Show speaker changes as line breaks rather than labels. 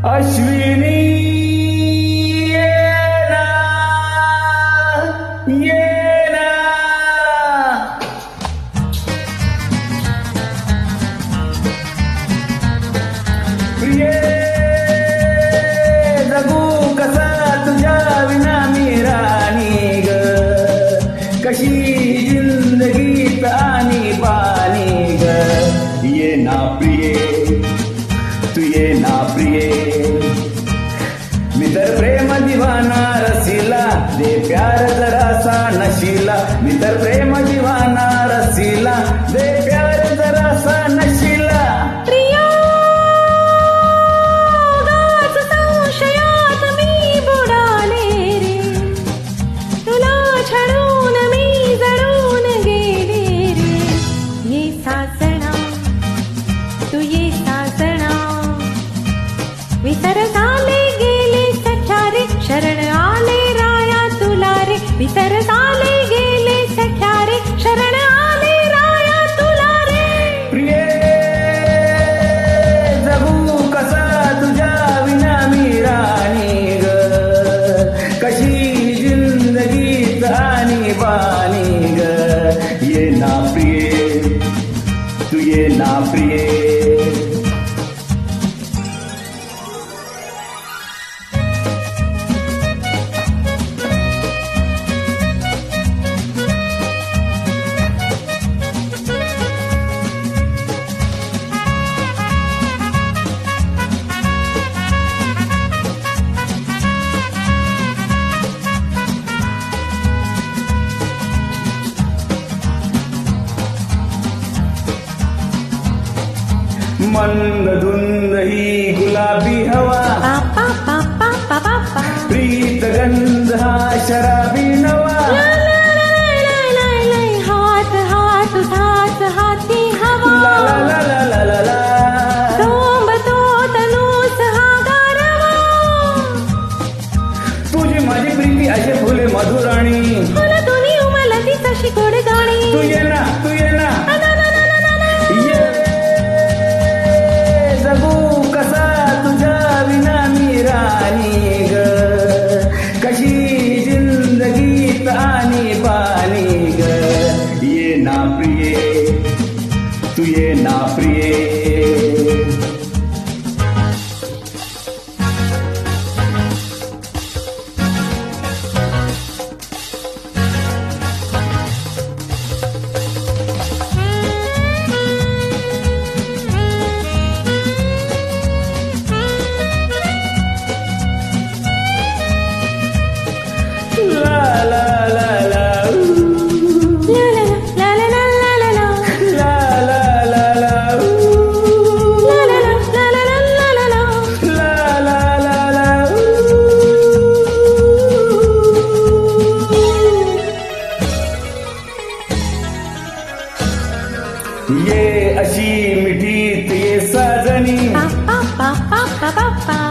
अश्विनी ये ना, ये ना. प्रिये जगू कसा तुझ्या विना मी राणी ग, कशी जिंदगीत आणि पाणी ग. ये ना प्रिये, तू ये ना प्रिये, मी तर प्रेम दिवाना रसिला, दे प्यार जरासा नशिला. मी तर प्रेम दिवाना रसिला, दे प्यार जरासा नशिला.
प्रिया गाच संशयात मी बुडाले रे, तुला छळून मी जळून गेले रे. ये सासणा, तू ये सासणा, विसर झाले गेले सख्या रे, शरण आले राया तुला रे. विसर झाले गेले सख्या रे, शरण आले राया तुला रे.
प्रिये जगू कसा तुझ्या विना मी राणी ग, कशी जिंदगीत आणि पाणी ग. ये ना प्रिये, तू ये ना प्रिये. मंद धुंद ही गुलाबी हवा,
पा पा पा पा पा पा पा.
प्रीत गंध हा शराबी नवा.
ला ला ला ला ला ला, हात हात हात हाती हवा.
ला ला ला ला ला ला ला.
सोंबतो तनूस हा गारवा,
तुझी माझी प्रीती असे फुले मधुराणी.
फुल तुनी उमलती तशी गोड गाणी.
तू ये ना, तू ये ना.
ना ना ना ना ना.
ये जगू कसा तुझ्या विना मी राणी ग, कशी जिंदगीत आणि पाणी ग. ये ना प्रिये, तू ये ना प्रिये. La la la la,
ला ला ला ला ला ला ला.
la la la la,
ला ला ला ला ला ला ला ला.
la la la la. ये अशी मिठीत ये साजणी,
पा पा पा पा पा पा पा.